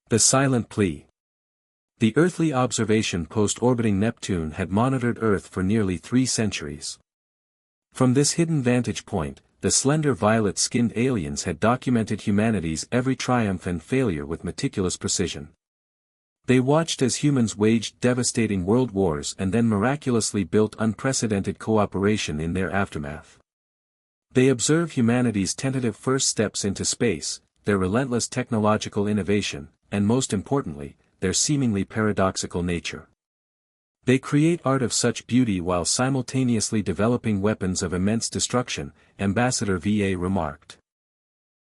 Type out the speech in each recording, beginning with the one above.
The silent plea. The earthly observation post orbiting Neptune had monitored Earth for nearly 3 centuries. From this hidden vantage point, the slender violet-skinned aliens had documented humanity's every triumph and failure with meticulous precision. They watched as humans waged devastating world wars and then miraculously built unprecedented cooperation in their aftermath. They observed humanity's tentative first steps into space, their relentless technological innovation, and most importantly, their seemingly paradoxical nature. They create art of such beauty while simultaneously developing weapons of immense destruction, Ambassador VA remarked.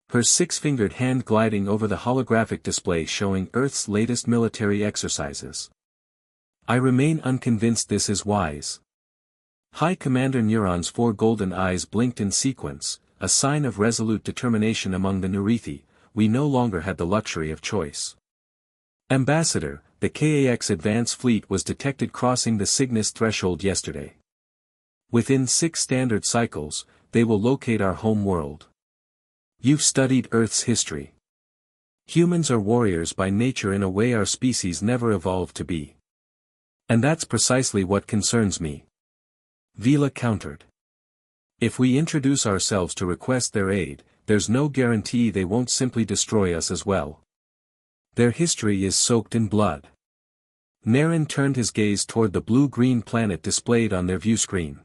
Her 6-fingered hand gliding over the holographic display showing Earth's latest military exercises. I remain unconvinced this is wise. High Commander Neuron's 4 golden eyes blinked in sequence, a sign of resolute determination among the Nurethi. We no longer had the luxury of choice. Ambassador, the KAX Advance Fleet was detected crossing the Cygnus threshold yesterday. Within 6 standard cycles, they will locate our home world. You've studied Earth's history. Humans are warriors by nature in a way our species never evolved to be. And that's precisely what concerns me. Vila countered. If we introduce ourselves to request their aid, there's no guarantee they won't simply destroy us as well. Their history is soaked in blood. Naren turned his gaze toward the blue-green planet displayed on their viewscreen.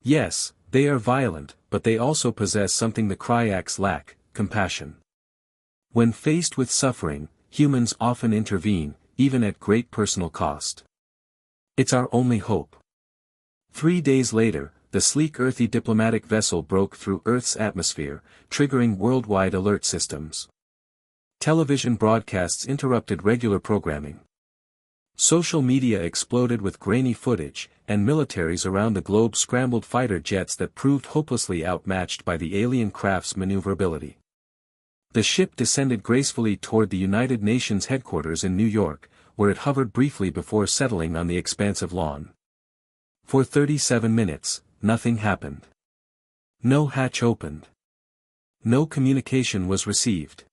Yes, they are violent, but they also possess something the Kryaks lack, compassion. When faced with suffering, humans often intervene, even at great personal cost. It's our only hope. 3 days later, the sleek earthy diplomatic vessel broke through Earth's atmosphere, triggering worldwide alert systems. Television broadcasts interrupted regular programming. Social media exploded with grainy footage, and militaries around the globe scrambled fighter jets that proved hopelessly outmatched by the alien craft's maneuverability. The ship descended gracefully toward the United Nations headquarters in New York, where it hovered briefly before settling on the expansive lawn. For 37 minutes, nothing happened. No hatch opened. No communication was received.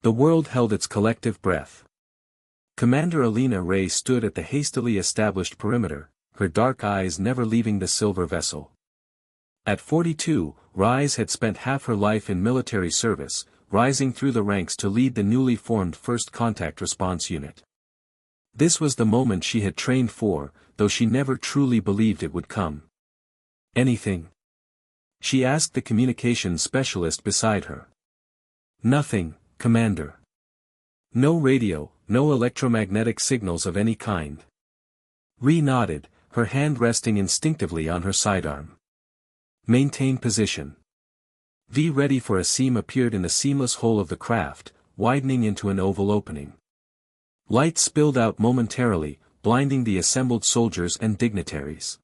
The world held its collective breath. Commander Alina Ray stood at the hastily established perimeter, her dark eyes never leaving the silver vessel. At 42, Rise had spent half her life in military service, rising through the ranks to lead the newly formed First Contact Response Unit. This was the moment she had trained for, though she never truly believed it would come. Anything? She asked the communications specialist beside her. Nothing, Commander. No radio, no electromagnetic signals of any kind. Ree nodded, her hand resting instinctively on her sidearm. Maintain position. V ready for a seam appeared in the seamless hull of the craft, widening into an oval opening. Light spilled out momentarily, blinding the assembled soldiers and dignitaries.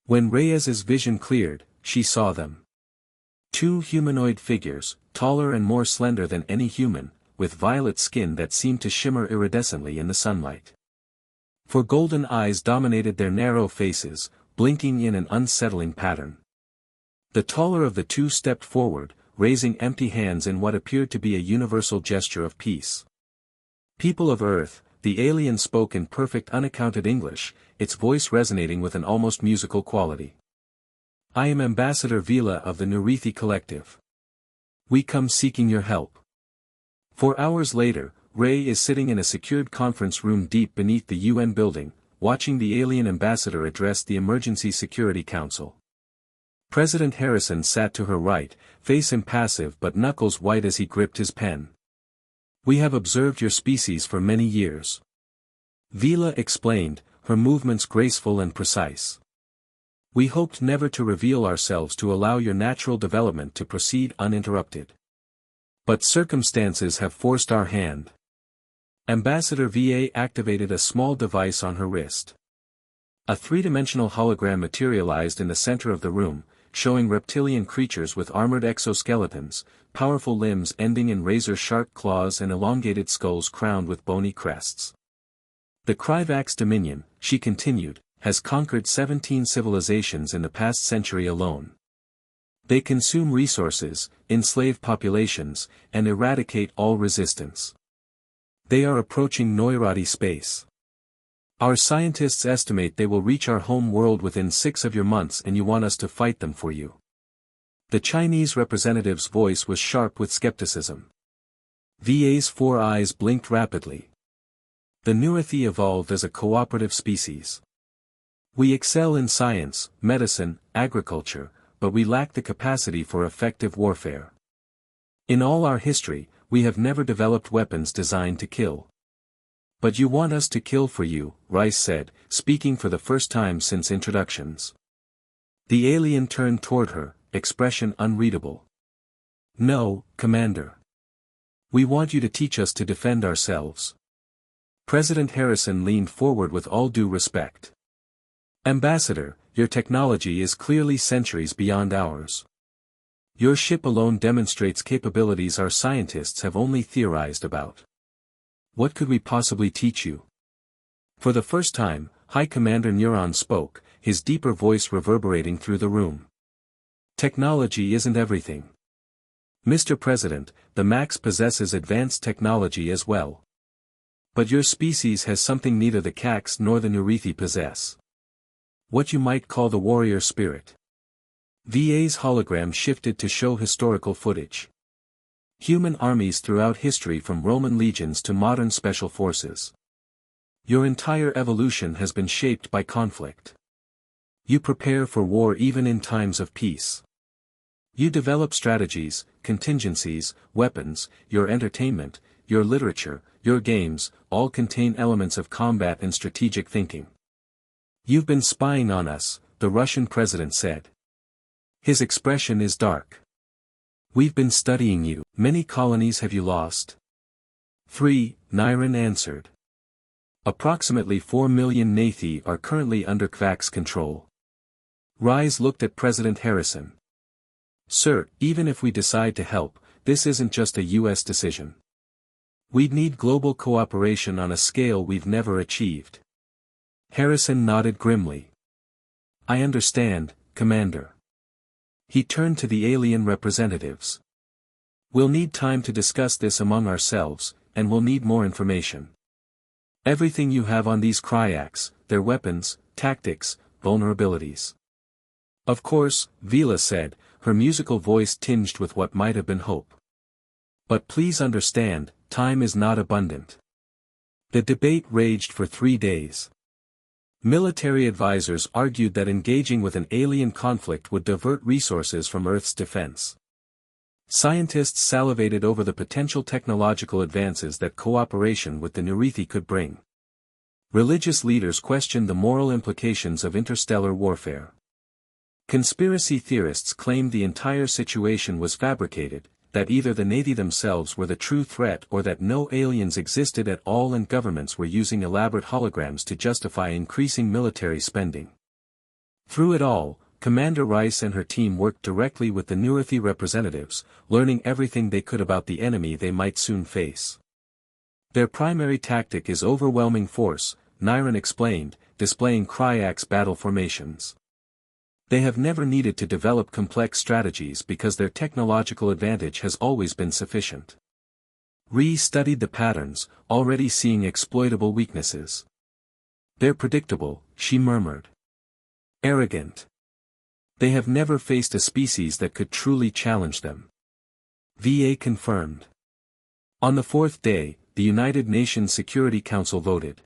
When Reyes's vision cleared, she saw them. 2 humanoid figures, taller and more slender than any human, with violet skin that seemed to shimmer iridescently in the sunlight. For golden eyes dominated their narrow faces, blinking in an unsettling pattern. The taller of the 2 stepped forward, raising empty hands in what appeared to be a universal gesture of peace. People of Earth, the alien spoke in perfect unaccounted English, its voice resonating with an almost musical quality. I am Ambassador Vila of the Nurethi Collective. We come seeking your help. 4 hours later, Ray is sitting in a secured conference room deep beneath the UN building, watching the alien ambassador address the Emergency Security Council. President Harrison sat to her right, face impassive but knuckles white as he gripped his pen. We have observed your species for many years. Vila explained, her movements graceful and precise. We hoped never to reveal ourselves to allow your natural development to proceed uninterrupted. But circumstances have forced our hand. Ambassador VA activated a small device on her wrist. A 3-dimensional hologram materialized in the center of the room, showing reptilian creatures with armored exoskeletons, powerful limbs ending in razor-sharp claws and elongated skulls crowned with bony crests. The Kryvax Dominion, she continued, has conquered 17 civilizations in the past century alone. They consume resources, enslave populations, and eradicate all resistance. They are approaching Noirati space. Our scientists estimate they will reach our home world within 6 of your months, and you want us to fight them for you. The Chinese representative's voice was sharp with skepticism. VA's 4 eyes blinked rapidly. The Nurathi evolved as a cooperative species. We excel in science, medicine, agriculture, but we lack the capacity for effective warfare. In all our history, we have never developed weapons designed to kill. But you want us to kill for you, Rice said, speaking for the first time since introductions. The alien turned toward her, expression unreadable. No, Commander. We want you to teach us to defend ourselves. President Harrison leaned forward with all due respect. Ambassador, your technology is clearly centuries beyond ours. Your ship alone demonstrates capabilities our scientists have only theorized about. What could we possibly teach you? For the first time, High Commander Neuron spoke, his deeper voice reverberating through the room. Technology isn't everything. Mr. President, the Max possesses advanced technology as well. But your species has something neither the Cax nor the Nurithi possess. What you might call the warrior spirit. VA's hologram shifted to show historical footage. Human armies throughout history from Roman legions to modern special forces. Your entire evolution has been shaped by conflict. You prepare for war even in times of peace. You develop strategies, contingencies, weapons, your entertainment, your literature, your games, all contain elements of combat and strategic thinking. You've been spying on us, the Russian president said. His expression is dark. We've been studying you. Many colonies have you lost? 3, Niren answered. Approximately 4 million Nathi are currently under Kvak's control. Rise looked at President Harrison. Sir, even if we decide to help, this isn't just a U.S. decision. We'd need global cooperation on a scale we've never achieved. Harrison nodded grimly. I understand, Commander. He turned to the alien representatives. We'll need time to discuss this among ourselves, and we'll need more information. Everything you have on these Kryaks, their weapons, tactics, vulnerabilities. Of course, Vila said, her musical voice tinged with what might have been hope. But please understand, time is not abundant. The debate raged for 3 days. Military advisors argued that engaging with an alien conflict would divert resources from Earth's defense. Scientists salivated over the potential technological advances that cooperation with the Nurithi could bring. Religious leaders questioned the moral implications of interstellar warfare. Conspiracy theorists claimed the entire situation was fabricated, that either the Nathi themselves were the true threat or that no aliens existed at all, and governments were using elaborate holograms to justify increasing military spending. Through it all, Commander Rice and her team worked directly with the Nurithi representatives, learning everything they could about the enemy they might soon face. Their primary tactic is overwhelming force, Niren explained, displaying Kryak's battle formations. They have never needed to develop complex strategies because their technological advantage has always been sufficient. Ree studied the patterns, already seeing exploitable weaknesses. They're predictable, she murmured. Arrogant. They have never faced a species that could truly challenge them. VA confirmed. On the 4th day, the United Nations Security Council voted.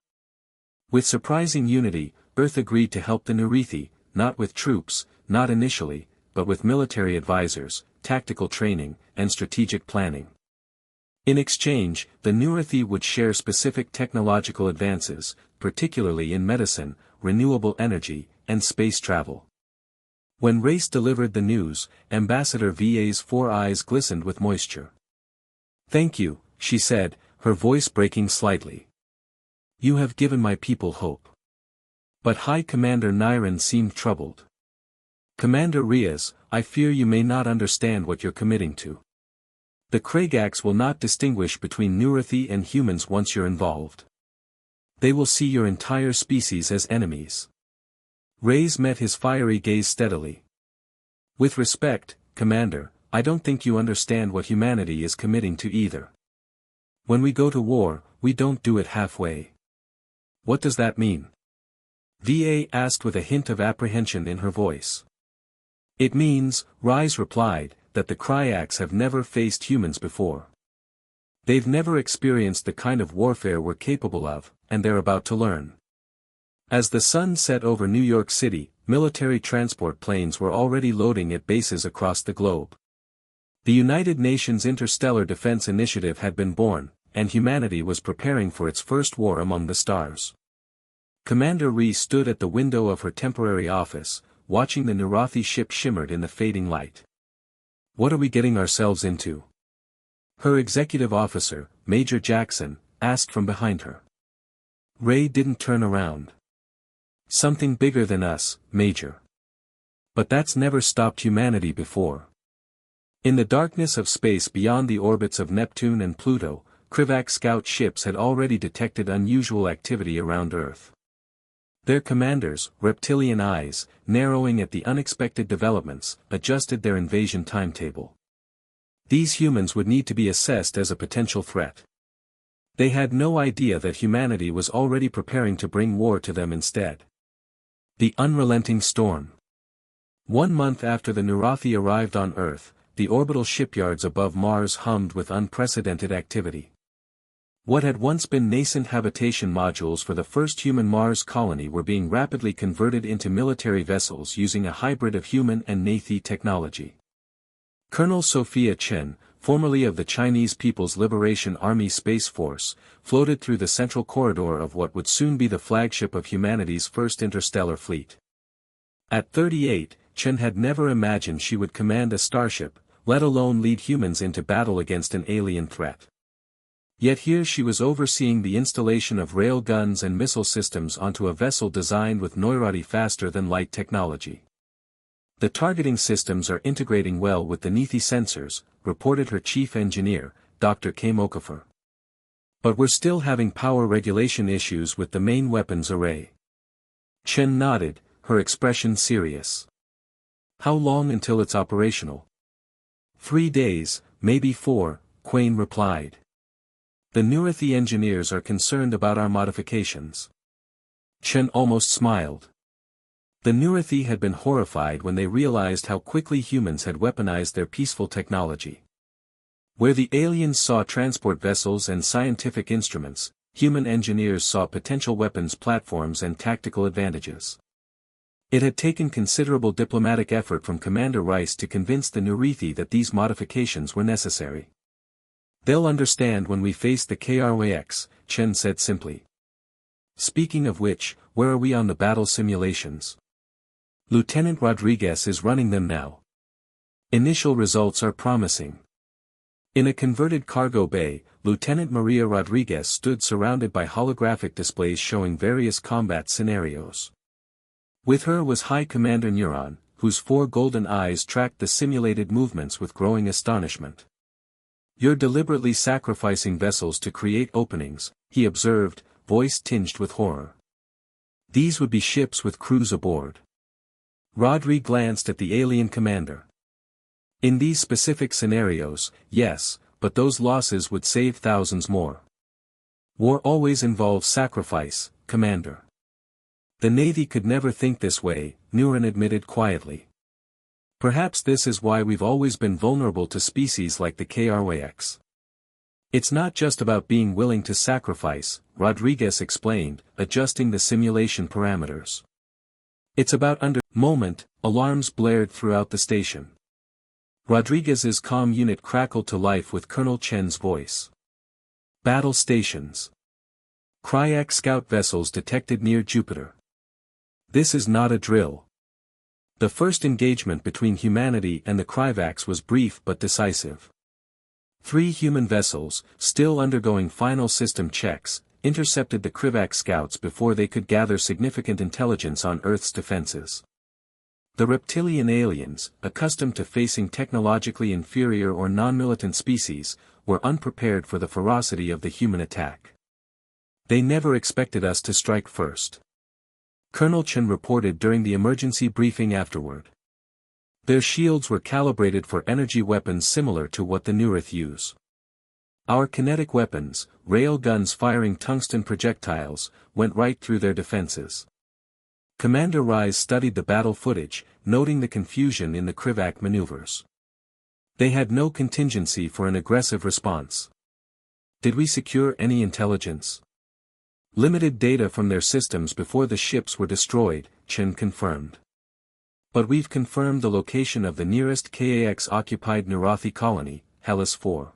With surprising unity, Earth agreed to help the Nurithi, not with troops, not initially, but with military advisors, tactical training, and strategic planning. In exchange, the Nurithi would share specific technological advances, particularly in medicine, renewable energy, and space travel. When Race delivered the news, Ambassador VA's 4 eyes glistened with moisture. Thank you, she said, her voice breaking slightly. You have given my people hope. But High Commander Niren seemed troubled. Commander Riaz, I fear you may not understand what you're committing to. The Kragax will not distinguish between Nurithi and humans once you're involved. They will see your entire species as enemies. Ray's met his fiery gaze steadily. With respect, Commander, I don't think you understand what humanity is committing to either. When we go to war, we don't do it halfway. What does that mean? VA asked with a hint of apprehension in her voice. It means, Rise replied, that the Kryaks have never faced humans before. They've never experienced the kind of warfare we're capable of, and they're about to learn. As the sun set over New York City, military transport planes were already loading at bases across the globe. The United Nations Interstellar Defense Initiative had been born, and humanity was preparing for its first war among the stars. Commander Rhee stood at the window of her temporary office, watching the Nirathi ship shimmered in the fading light. What are we getting ourselves into? Her executive officer, Major Jackson, asked from behind her. Ray didn't turn around. Something bigger than us, Major. But that's never stopped humanity before. In the darkness of space beyond the orbits of Neptune and Pluto, Kryvak scout ships had already detected unusual activity around Earth. Their commanders, reptilian eyes, narrowing at the unexpected developments, adjusted their invasion timetable. These humans would need to be assessed as a potential threat. They had no idea that humanity was already preparing to bring war to them instead. The unrelenting storm. 1 month after the Nirathi arrived on Earth, the orbital shipyards above Mars hummed with unprecedented activity. What had once been nascent habitation modules for the first human Mars colony were being rapidly converted into military vessels using a hybrid of human and Nathi technology. Colonel Sophia Chen, formerly of the Chinese People's Liberation Army Space Force, floated through the central corridor of what would soon be the flagship of humanity's first interstellar fleet. At 38, Chen had never imagined she would command a starship, let alone lead humans into battle against an alien threat. Yet here she was overseeing the installation of rail guns and missile systems onto a vessel designed with Neurati faster-than-light technology. The targeting systems are integrating well with the Nathi sensors, reported her chief engineer, Dr. K. Mokafer. But we're still having power regulation issues with the main weapons array. Chen nodded, her expression serious. How long until it's operational? 3 days, maybe 4, Quain replied. The Nirathi engineers are concerned about our modifications. Chen almost smiled. The Nirathi had been horrified when they realized how quickly humans had weaponized their peaceful technology. Where the aliens saw transport vessels and scientific instruments, human engineers saw potential weapons platforms and tactical advantages. It had taken considerable diplomatic effort from Commander Rice to convince the Nirathi that these modifications were necessary. They'll understand when we face the KRYX, Chen said simply. Speaking of which, where are we on the battle simulations? Lieutenant Rodriguez is running them now. Initial results are promising. In a converted cargo bay, Lieutenant Maria Rodriguez stood surrounded by holographic displays showing various combat scenarios. With her was High Commander Neuron, whose 4 golden eyes tracked the simulated movements with growing astonishment. You're deliberately sacrificing vessels to create openings, he observed, voice tinged with horror. These would be ships with crews aboard. Rodri glanced at the alien commander. In these specific scenarios, yes, but those losses would save thousands more. War always involves sacrifice, Commander. The Navy could never think this way, Neuron admitted quietly. Perhaps this is why we've always been vulnerable to species like the KRYX. It's not just about being willing to sacrifice, Rodriguez explained, adjusting the simulation parameters. It's about moment, alarms blared throughout the station. Rodriguez's comm unit crackled to life with Colonel Chen's voice. Battle stations. Kryak scout vessels detected near Jupiter. This is not a drill. The first engagement between humanity and the Kryvaks was brief but decisive. 3 human vessels, still undergoing final system checks, intercepted the Kryvak scouts before they could gather significant intelligence on Earth's defenses. The reptilian aliens, accustomed to facing technologically inferior or non-militant species, were unprepared for the ferocity of the human attack. They never expected us to strike first. Colonel Chen reported during the emergency briefing afterward. Their shields were calibrated for energy weapons similar to what the Nirath use. Our kinetic weapons, rail guns firing tungsten projectiles, went right through their defenses. Commander Rise studied the battle footage, noting the confusion in the Krivac maneuvers. They had no contingency for an aggressive response. Did we secure any intelligence? Limited data from their systems before the ships were destroyed, Chen confirmed. But we've confirmed the location of the nearest KAX-occupied Nurathi colony, Hellas 4.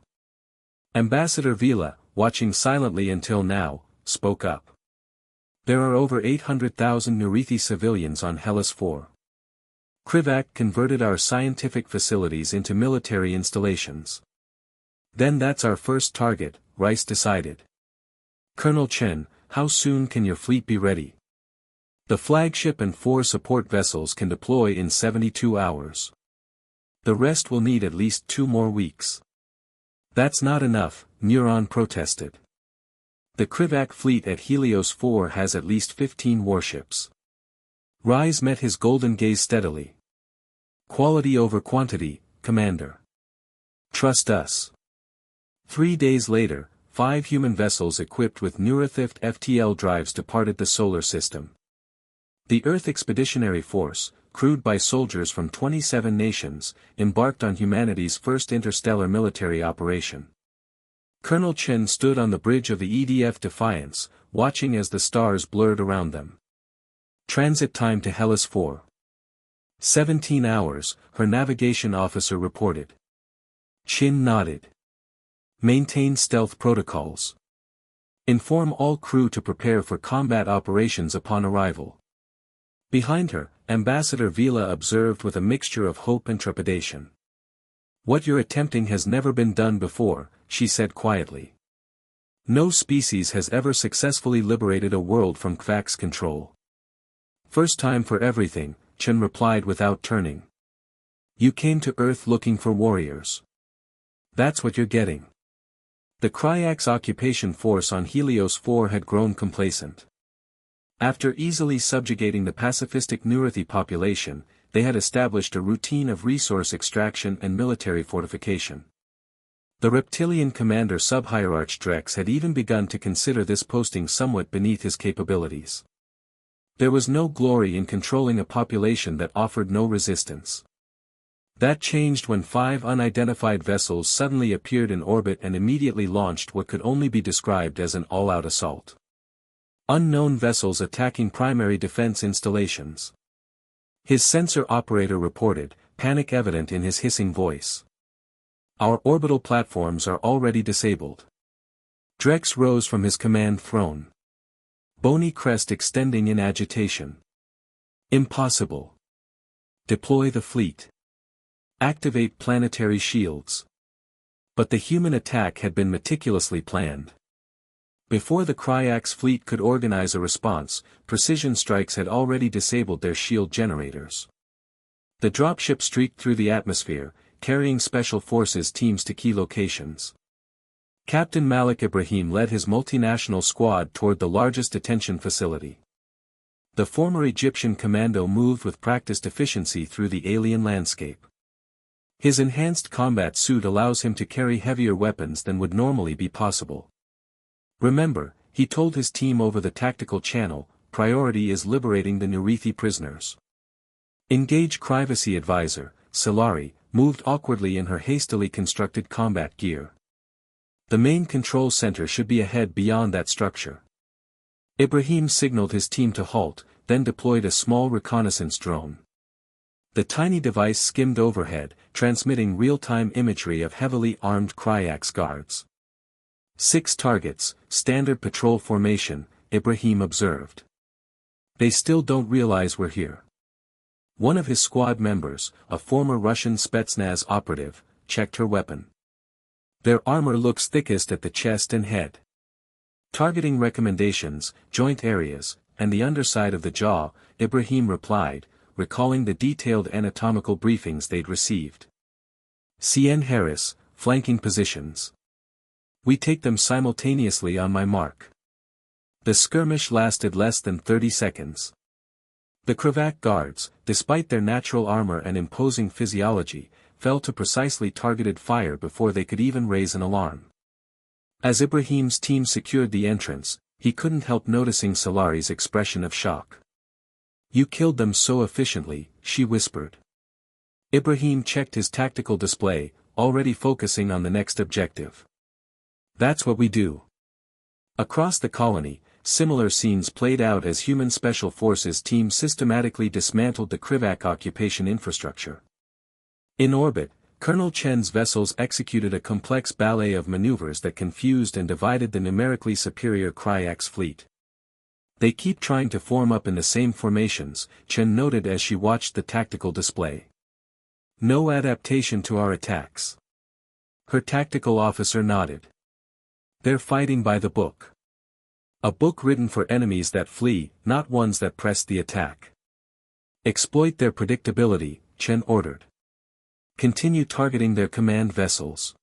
Ambassador Vila, watching silently until now, spoke up. There are over 800,000 Nurithi civilians on Hellas 4. Krivac converted our scientific facilities into military installations. Then that's our first target, Rice decided. Colonel Chen, how soon can your fleet be ready? The flagship and 4 support vessels can deploy in 72 hours. The rest will need at least 2 more weeks. That's not enough, Neuron protested. The Krivac fleet at Helios 4 has at least 15 warships. Rise met his golden gaze steadily. Quality over quantity, Commander. Trust us. 3 days later, 5 human vessels equipped with Neurothift FTL drives departed the solar system. The Earth Expeditionary Force, crewed by soldiers from 27 nations, embarked on humanity's first interstellar military operation. Colonel Chen stood on the bridge of the EDF Defiance, watching as the stars blurred around them. Transit time to Hellas 4. 17 hours, her navigation officer reported. Chin nodded. Maintain stealth protocols. Inform all crew to prepare for combat operations upon arrival. Behind her, Ambassador Vila observed with a mixture of hope and trepidation. What you're attempting has never been done before, she said quietly. No species has ever successfully liberated a world from Kvak's control. First time for everything, Chen replied without turning. You came to Earth looking for warriors. That's what you're getting. The Kryax occupation force on Helios 4 had grown complacent. After easily subjugating the pacifistic Nurathi population, they had established a routine of resource extraction and military fortification. The reptilian commander Subhierarch Drex had even begun to consider this posting somewhat beneath his capabilities. There was no glory in controlling a population that offered no resistance. That changed when 5 unidentified vessels suddenly appeared in orbit and immediately launched what could only be described as an all-out assault. Unknown vessels attacking primary defense installations. His sensor operator reported, panic evident in his hissing voice. Our orbital platforms are already disabled. Drex rose from his command throne. Bony crest extending in agitation. Impossible. Deploy the fleet. Activate planetary shields. But the human attack had been meticulously planned. Before the Kryax fleet could organize a response, precision strikes had already disabled their shield generators. The dropship streaked through the atmosphere, carrying special forces teams to key locations. Captain Malik Ibrahim led his multinational squad toward the largest detention facility. The former Egyptian commando moved with practiced efficiency through the alien landscape. His enhanced combat suit allows him to carry heavier weapons than would normally be possible. Remember, he told his team over the tactical channel, priority is liberating the Nurithi prisoners. Engage Privacy Advisor, Silari, moved awkwardly in her hastily constructed combat gear. The main control center should be ahead beyond that structure. Ibrahim signaled his team to halt, then deployed a small reconnaissance drone. The tiny device skimmed overhead, transmitting real-time imagery of heavily armed Kryax guards. 6 targets, standard patrol formation, Ibrahim observed. They still don't realize we're here. One of his squad members, a former Russian Spetsnaz operative, checked her weapon. Their armor looks thickest at the chest and head. Targeting recommendations, joint areas, and the underside of the jaw, Ibrahim replied, recalling the detailed anatomical briefings they'd received. CN Harris, flanking positions. We take them simultaneously on my mark. The skirmish lasted less than 30 seconds. The Krivac guards, despite their natural armor and imposing physiology, fell to precisely targeted fire before they could even raise an alarm. As Ibrahim's team secured the entrance, he couldn't help noticing Solari's expression of shock. "You killed them so efficiently," she whispered. Ibrahim checked his tactical display, already focusing on the next objective. "That's what we do." Across the colony, similar scenes played out as human special forces teams systematically dismantled the Krivak occupation infrastructure. In orbit, Colonel Chen's vessels executed a complex ballet of maneuvers that confused and divided the numerically superior Kryak's fleet. "They keep trying to form up in the same formations," Chen noted as she watched the tactical display. "No adaptation to our attacks." Her tactical officer nodded. "They're fighting by the book. A book written for enemies that flee, not ones that press the attack." "Exploit their predictability," Chen ordered. "Continue targeting their command vessels."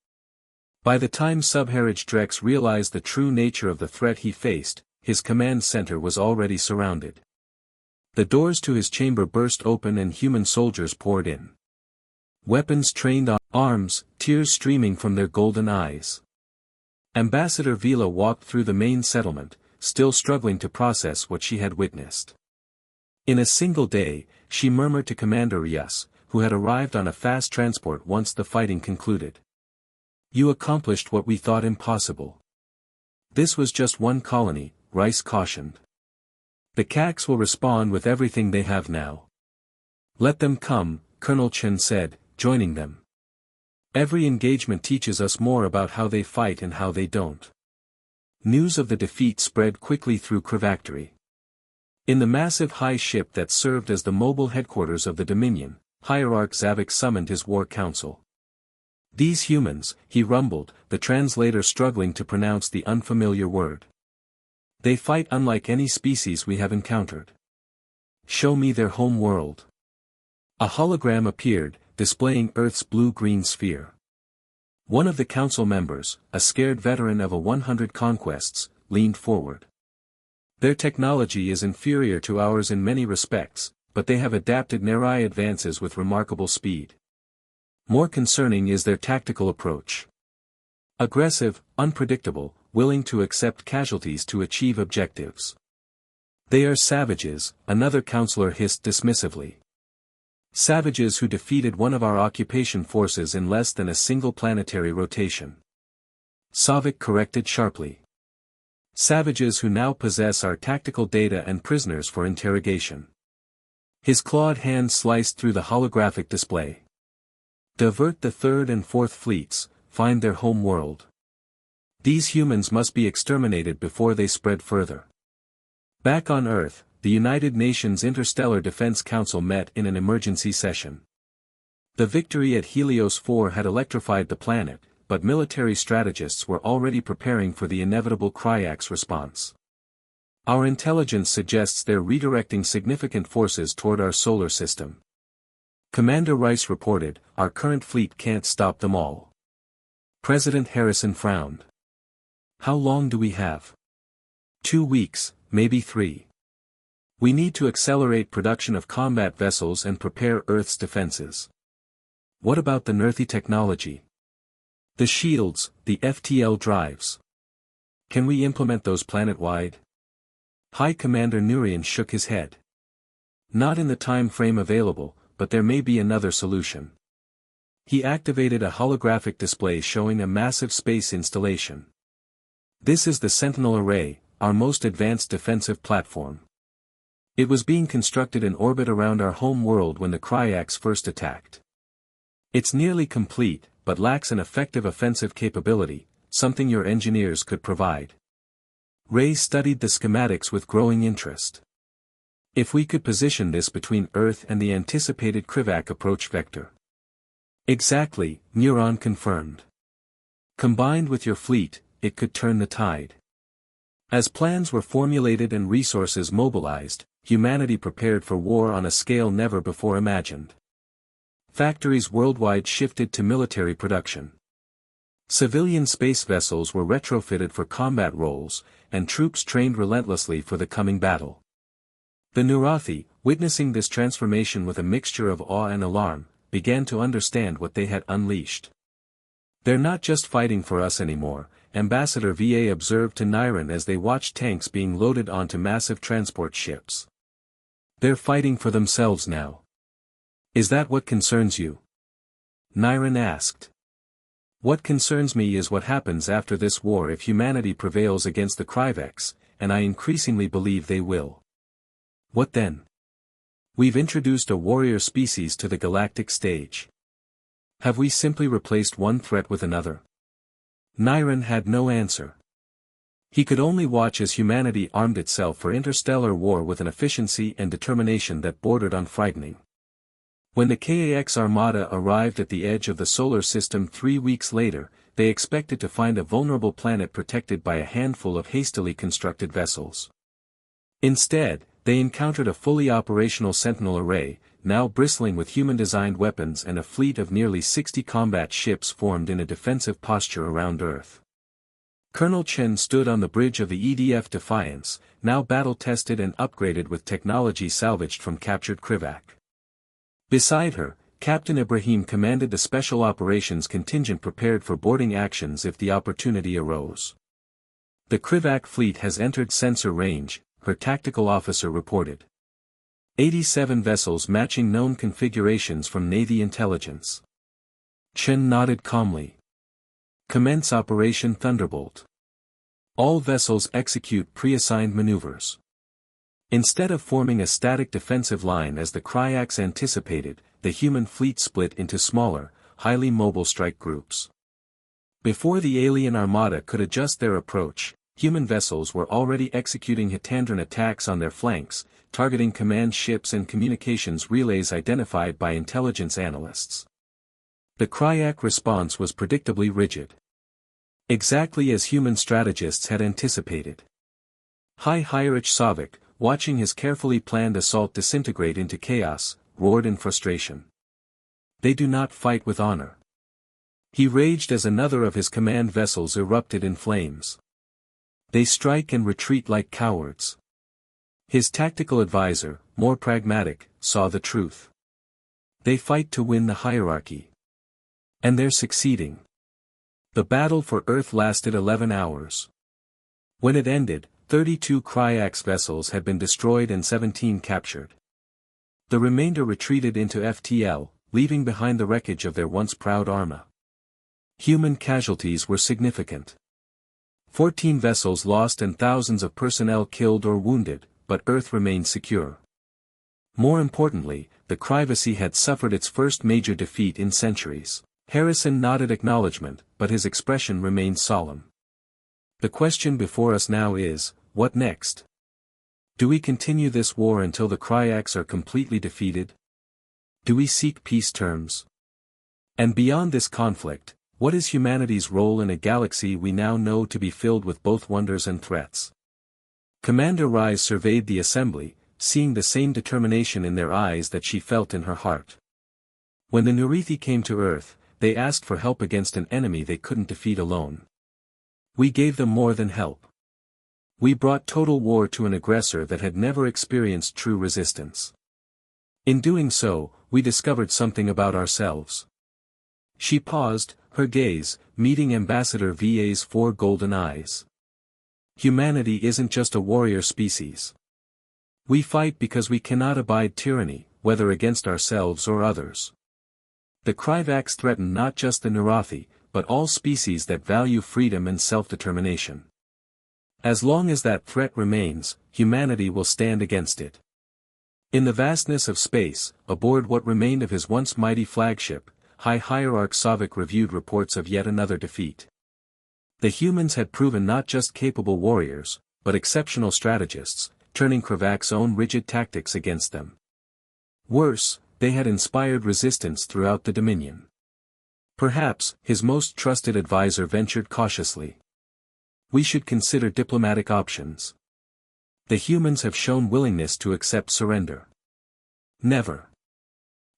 By the time Subharaj Drex realized the true nature of the threat he faced, his command center was already surrounded. The doors to his chamber burst open and human soldiers poured in. Weapons trained on arms, tears streaming from their golden eyes. Ambassador Vila walked through the main settlement, still struggling to process what she had witnessed. In a single day, she murmured to Commander Ryus, who had arrived on a fast transport once the fighting concluded. "You accomplished what we thought impossible." "This was just one colony," Rice cautioned. "The Kaks will respond with everything they have now." "Let them come," Colonel Chen said, joining them. "Every engagement teaches us more about how they fight and how they don't." News of the defeat spread quickly through Krivactory. In the massive high ship that served as the mobile headquarters of the Dominion, Hierarch Zavik summoned his war council. "These humans," he rumbled, the translator struggling to pronounce the unfamiliar word. "They fight unlike any species we have encountered. Show me their home world." A hologram appeared, displaying Earth's blue-green sphere. One of the council members, a scared veteran of 100 conquests, leaned forward. "Their technology is inferior to ours in many respects, but they have adapted Nerai advances with remarkable speed. More concerning is their tactical approach. Aggressive, unpredictable, willing to accept casualties to achieve objectives." "They are savages," another counselor hissed dismissively. "Savages who defeated one of our occupation forces in less than a single planetary rotation." Savik corrected sharply. "Savages who now possess our tactical data and prisoners for interrogation." His clawed hand sliced through the holographic display. "Divert the third and fourth fleets, find their home world. These humans must be exterminated before they spread further." Back on Earth, the United Nations Interstellar Defense Council met in an emergency session. The victory at Helios 4 had electrified the planet, but military strategists were already preparing for the inevitable Kryak's response. "Our intelligence suggests they're redirecting significant forces toward our solar system." Commander Rice reported, "Our current fleet can't stop them all." President Harrison frowned. "How long do we have?" 2 weeks, maybe 3. "We need to accelerate production of combat vessels and prepare Earth's defenses." "What about the Nerthi technology? The shields, the FTL drives. Can we implement those planet-wide?" High Commander Nurian shook his head. "Not in the time frame available, but there may be another solution." He activated a holographic display showing a massive space installation. "This is the Sentinel Array, our most advanced defensive platform. It was being constructed in orbit around our home world when the Kryaks first attacked. It's nearly complete, but lacks an effective offensive capability, something your engineers could provide." Ray studied the schematics with growing interest. "If we could position this between Earth and the anticipated Krivak approach vector." "Exactly," Neuron confirmed. "Combined with your fleet, it could turn the tide." As plans were formulated and resources mobilized, humanity prepared for war on a scale never before imagined. Factories worldwide shifted to military production. Civilian space vessels were retrofitted for combat roles, and troops trained relentlessly for the coming battle. The Nurathi, witnessing this transformation with a mixture of awe and alarm, began to understand what they had unleashed. "They're not just fighting for us anymore, Ambassador VA observed to Niren as they watched tanks being loaded onto massive transport ships. They're fighting for themselves now. Is that what concerns you? Niren asked. What concerns me is what happens after this war if humanity prevails against the Kryvex, and I increasingly believe they will. What then? We've introduced a warrior species to the galactic stage. Have we simply replaced one threat with another? Niren had no answer. He could only watch as humanity armed itself for interstellar war with an efficiency and determination that bordered on frightening. When the KAX armada arrived at the edge of the solar system 3 weeks later, they expected to find a vulnerable planet protected by a handful of hastily constructed vessels. Instead, they encountered a fully operational Sentinel array, now bristling with human-designed weapons and a fleet of nearly 60 combat ships formed in a defensive posture around Earth. Colonel Chen stood on the bridge of the EDF Defiance, now battle-tested and upgraded with technology salvaged from captured Kryvak. Beside her, Captain Ibrahim commanded the Special Operations contingent prepared for boarding actions if the opportunity arose. The Kryvak fleet has entered sensor range, her tactical officer reported. 87 vessels matching known configurations from Navy intelligence. Chen nodded calmly. Commence Operation Thunderbolt. All vessels execute pre-assigned maneuvers. Instead of forming a static defensive line as the Kryax anticipated, the human fleet split into smaller, highly mobile strike groups. Before the alien armada could adjust their approach, human vessels were already executing Hitandran attacks on their flanks, targeting command ships and communications relays identified by intelligence analysts. The Kryak response was predictably rigid. Exactly as human strategists had anticipated. High Heinrich Savik, watching his carefully planned assault disintegrate into chaos, roared in frustration. They do not fight with honor. He raged as another of his command vessels erupted in flames. They strike and retreat like cowards. His tactical advisor, more pragmatic, saw the truth. They fight to win the hierarchy. And they're succeeding. The battle for Earth lasted 11 hours. When it ended, 32 Kryax vessels had been destroyed and 17 captured. The remainder retreated into FTL, leaving behind the wreckage of their once proud arma. Human casualties were significant. 14 vessels lost and thousands of personnel killed or wounded, but Earth remained secure. More importantly, the Kryvasi had suffered its first major defeat in centuries. Harrison nodded acknowledgement, but his expression remained solemn. The question before us now is, what next? Do we continue this war until the Kryaks are completely defeated? Do we seek peace terms? And beyond this conflict, what is humanity's role in a galaxy we now know to be filled with both wonders and threats? Commander Rise surveyed the assembly, seeing the same determination in their eyes that she felt in her heart. When the Nurithi came to Earth, they asked for help against an enemy they couldn't defeat alone. We gave them more than help. We brought total war to an aggressor that had never experienced true resistance. In doing so, we discovered something about ourselves. She paused, her gaze, meeting Ambassador VA's 4 golden eyes. Humanity isn't just a warrior species. We fight because we cannot abide tyranny, whether against ourselves or others. The Kryvax threaten not just the Nurathi, but all species that value freedom and self-determination. As long as that threat remains, humanity will stand against it. In the vastness of space, aboard what remained of his once mighty flagship, High Hierarch Savik reviewed reports of yet another defeat. The humans had proven not just capable warriors, but exceptional strategists, turning Krvak's own rigid tactics against them. Worse, they had inspired resistance throughout the Dominion. Perhaps, his most trusted advisor ventured cautiously. We should consider diplomatic options. The humans have shown willingness to accept surrender. Never.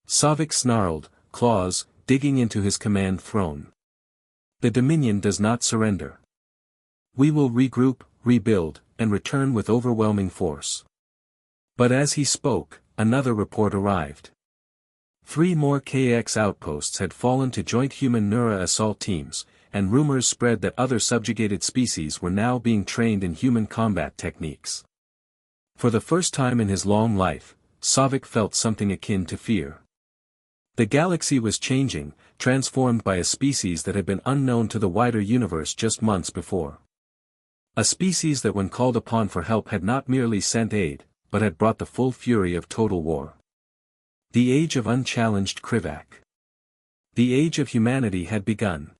Savik snarled, claws, digging into his command throne. The Dominion does not surrender. We will regroup, rebuild, and return with overwhelming force. But as he spoke, another report arrived. 3 more KX outposts had fallen to joint human Nura assault teams, and rumors spread that other subjugated species were now being trained in human combat techniques. For the first time in his long life, Savik felt something akin to fear. The galaxy was changing, transformed by a species that had been unknown to the wider universe just months before. A species that when called upon for help had not merely sent aid, but had brought the full fury of total war. The age of unchallenged Krivak. The age of humanity had begun.